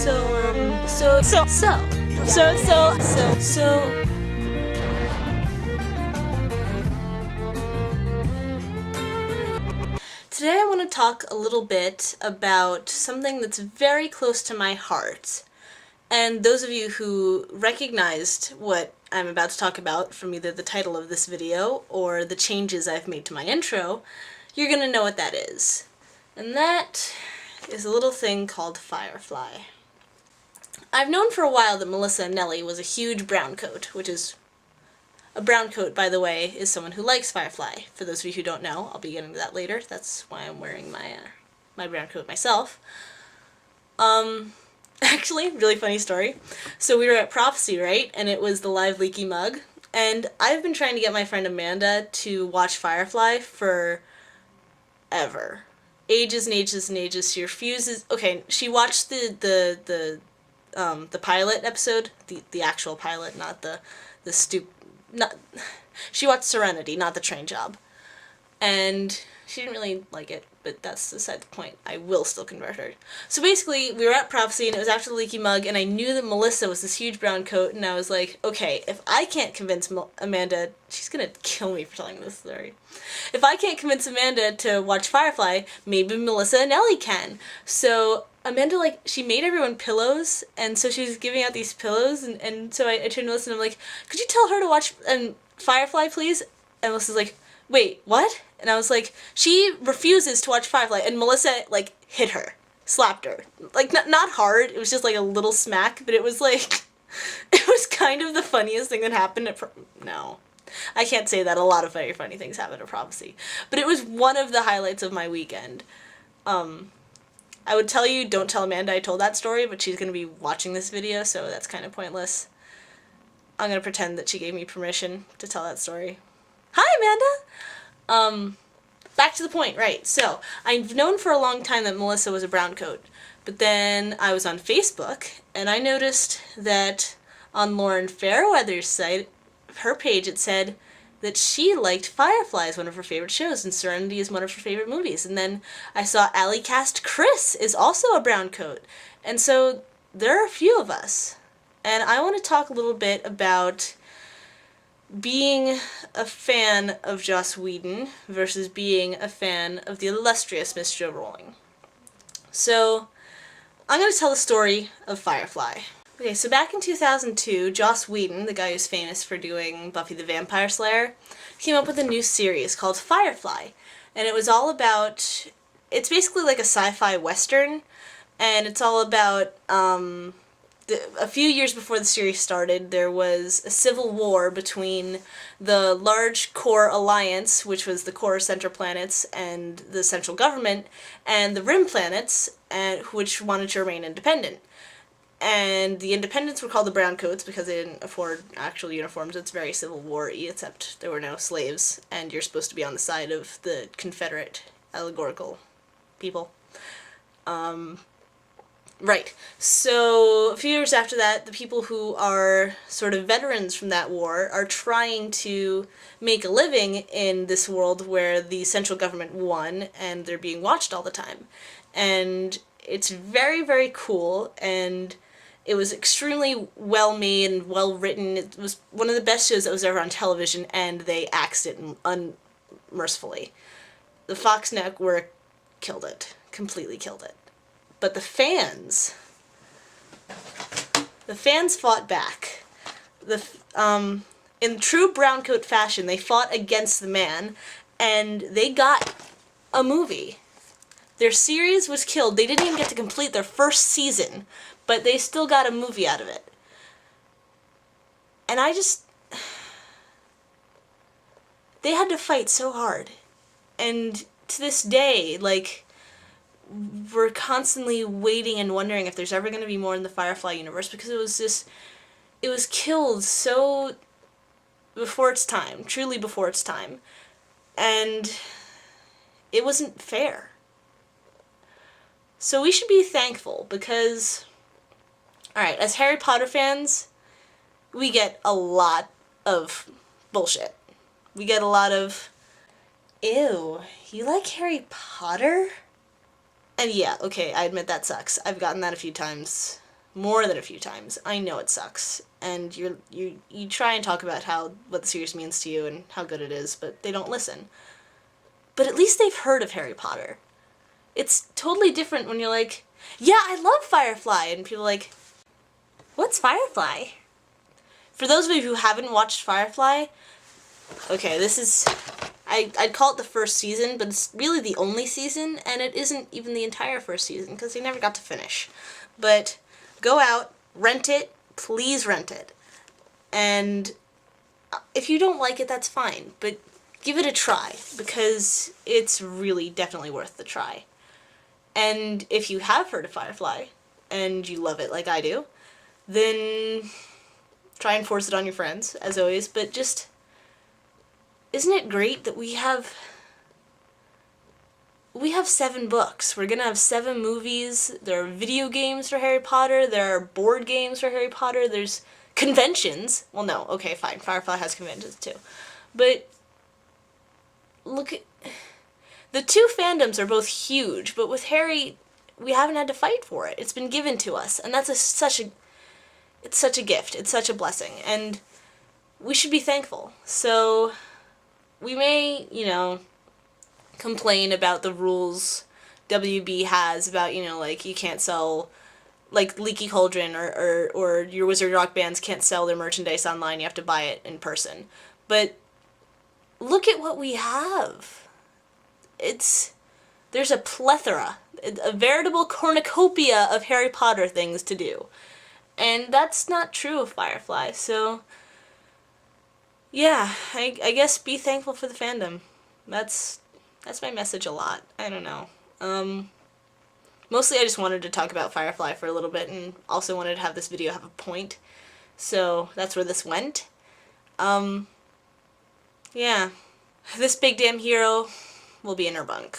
Today I want to talk a little bit about something that's very close to my heart. And those of you who recognized what I'm about to talk about from either the title of this video or the changes I've made to my intro, you're going to know what that is. And that is a little thing called Firefly. I've known for a while that Melissa Anelli was a huge browncoat, which is... A browncoat, by the way, is someone who likes Firefly. For those of you who don't know, I'll be getting to that later. That's why I'm wearing my brown coat myself. Actually, really funny story. So we were at Prophecy, right? And it was the live leaky mug. And I've been trying to get my friend Amanda to watch Firefly for ever. Ages and ages and ages. She refuses. Okay, she watched the pilot episode, the actual pilot, not the she watched Serenity, not the train job. And she didn't really like it, but that's beside the point. I will still convert her. So basically, we were at Prophecy, and it was after the leaky mug, and I knew that Melissa was this huge brown coat, and I was like, okay, if I can't convince Amanda, she's gonna kill me for telling this story. If I can't convince Amanda to watch Firefly, maybe Melissa Anelli can. So Amanda, she made everyone pillows, and so she was giving out these pillows, and so I turned to Melissa and I'm like, could you tell her to watch Firefly, please? And Melissa's like, wait, what? And I was like, she refuses to watch Firefly, and Melissa, hit her. Slapped her. Not hard, it was just, a little smack, but it was, it was kind of the funniest thing that happened at no. I can't say that. A lot of very funny things happened at Prophecy. But it was one of the highlights of my weekend. I would tell you, don't tell Amanda I told that story, but she's going to be watching this video, so that's kind of pointless. I'm going to pretend that she gave me permission to tell that story. Hi, Amanda! Back to the point, right. So, I've known for a long time that Melissa was a browncoat, but then I was on Facebook, and I noticed that on Lauren Fairweather's site, her page, it said that she liked Firefly as one of her favorite shows, and Serenity is one of her favorite movies. And then I saw Alley Cast Chris is also a browncoat. And so there are a few of us. And I want to talk a little bit about being a fan of Joss Whedon versus being a fan of the illustrious Miss Jo Rowling. So I'm going to tell the story of Firefly. Okay, so back in 2002, Joss Whedon, the guy who's famous for doing Buffy the Vampire Slayer, came up with a new series called Firefly. And it was all about... It's basically like a sci-fi western, and it's all about... a few years before the series started, there was a civil war between the large core alliance, which was the core center planets and the central government, and the rim planets, which wanted to remain independent. And the independents were called the Browncoats because they didn't afford actual uniforms. It's very Civil War-y, except there were no slaves, and you're supposed to be on the side of the Confederate allegorical people. Right. So, a few years after that, the people who are sort of veterans from that war are trying to make a living in this world where the central government won, and they're being watched all the time. And it's very, very cool, and it was extremely well made and well written. It was one of the best shows that was ever on television, and they axed it unmercifully. The Fox Network killed it. Completely killed it. But the fans fought back. In true browncoat fashion, they fought against the man, and they got a movie. Their series was killed. They didn't even get to complete their first season, but they still got a movie out of it. And they had to fight so hard. And to this day, we're constantly waiting and wondering if there's ever going to be more in the Firefly universe, because it was killed so before its time, truly before its time. And it wasn't fair. So we should be thankful, because, alright, as Harry Potter fans, we get a lot of bullshit. We get a lot of, ew, you like Harry Potter? And yeah, okay, I admit that sucks. I've gotten that a few times. more than a few times. I know it sucks, and you try and talk about what the series means to you and how good it is, but they don't listen. But at least they've heard of Harry Potter. It's totally different when you're like, yeah, I love Firefly, and people are like, what's Firefly? For those of you who haven't watched Firefly, okay, this is, I'd call it the first season, but it's really the only season, and it isn't even the entire first season, because they never got to finish. But go out, rent it, please rent it. And if you don't like it, that's fine, but give it a try, because it's really definitely worth the try. And if you have heard of Firefly, and you love it like I do, then try and force it on your friends, as always, but just, isn't it great that we have 7 books. We're gonna have 7 movies. There are video games for Harry Potter. There are board games for Harry Potter. There's conventions. Well, no, okay, fine. Firefly has conventions too. But look at, the 2 fandoms are both huge, but with Harry, we haven't had to fight for it. It's been given to us, and that's such a gift. It's such a blessing, and we should be thankful. So we may, complain about the rules WB has about, like, you can't sell, like, Leaky Cauldron or your Wizard Rock bands can't sell their merchandise online. You have to buy it in person. But look at what we have. There's a plethora, a veritable cornucopia of Harry Potter things to do. And that's not true of Firefly, so yeah, I guess be thankful for the fandom. That's my message a lot. I don't know. Mostly I just wanted to talk about Firefly for a little bit, and also wanted to have this video have a point. So that's where this went. Yeah. This big damn hero will be in her bunk.